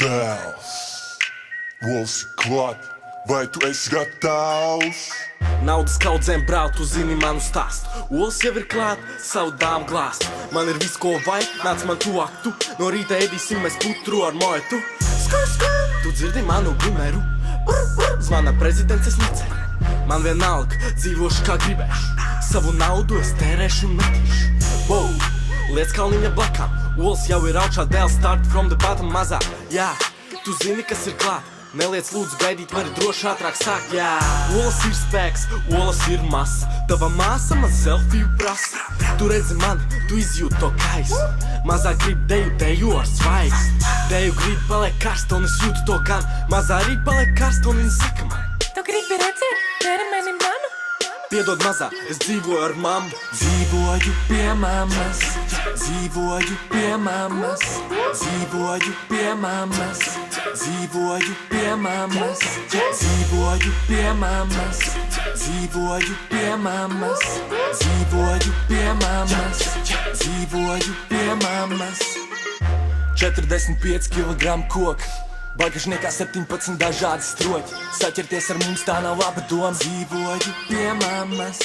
Dēls, Vols ir klāt, vai tu esi gatavs? Naudas kaudzēm braukt, tu zini manu stāstu. Ols jau ir klāt, savu dāmu glāst. Man ir viss, ko vajag, nāc man tuvāk tu. No rīta ēdīsim mēs putru ar moetu. Skur, skur, tu dzirdi manu bumeru. Zvana prezidents, es neceru. Man vienalga, dzīvošu kā gribēšu. Savu naudu es tērēšu un metīšu. Wow, liec kalniņa blakām. Ols jau ir augšā, dēls start from the bottom mazā. Jā, tu zini, kas ir klāt. Neliec lūdzu gaidīt, vari droši ātrāk sākt, jā. Olas ir spēks, olas ir masa. Tava māsa man selfiju prasa. Tu redzi mani, tu izjūti to kaisu. Mazā grib deju ar svaigs. Deju grib paliek karsta un es jūtu to gan. Mazā arī paliek karsta un viņa saka man. Tu gribi redzēt ķermeni manu? Piedod mazā, es dzīvoju ar mammu. Dzīvoju pie mammas, dzīvoju pie mammas, dzīvoju pie mammas, dzīvoju pie mammas, dzīvoju pie mammas, dzīvoju pie mammas, dzīvoju pie mammas, dzīvoju pie mammas. 45 kg koka. Bagažniekā 17 dažādi stroķi. Saķerties ar mums tā nav laba doma. Dzīvoju pie mammas.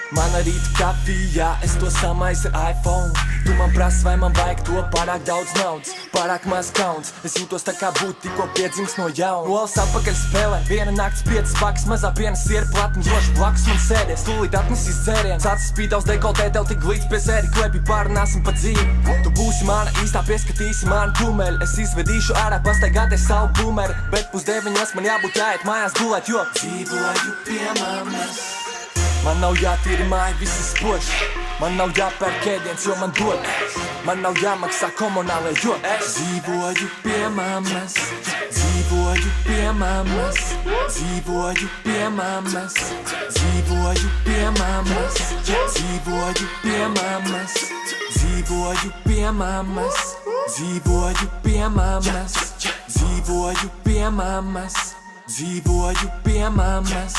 Mana rīta kafijā, es to samaisu ar iPhone. Tu man prasi, vai man vajag to pārāk daudz naudas, pārāk maz kauns. Es jūtos tā kā būtu tikko piedzimis no jauna. Olas atpakaļ spēlē, viena nakts 5 pakas. Mazā piena siera platni, droši blakus man sēdies. Tūlīt atnesīs dzēriens, acis spīdavs dekoltē, tev tik glīts pie sēri. Klepi pārunāsim pa dzīvi. Tu būsi mana īstā, pieskatīsi mani tumeļi. Es izvedīšu ārā, pastaigāties savu bumeru. Bet 8:30 man jābūt jāiet mājās gulēt, jo dzīvoju pie mammas. Man nav jātīri māja, visi spoži. Man nav jāpērk ēdiens, jo man dod. Man nav jāmaksā komunālai, jo es dzīvoju pie mammas. Dzīvoju pie mammas. Dzīvoju pie mammas. Dzīvoju pie mammas. Dzīvoju pie mammas. Dzīvoju pie mammas. Dzīvoju pie mammas. Dzīvoju pie mammas. Dzīvoju pie mammas.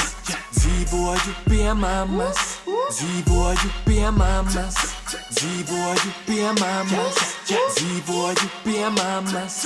Dzīvoju pie mammas. Dzīvoju pie mammas. Dzīvoju pie mammas. Dzīvoju pie mammas.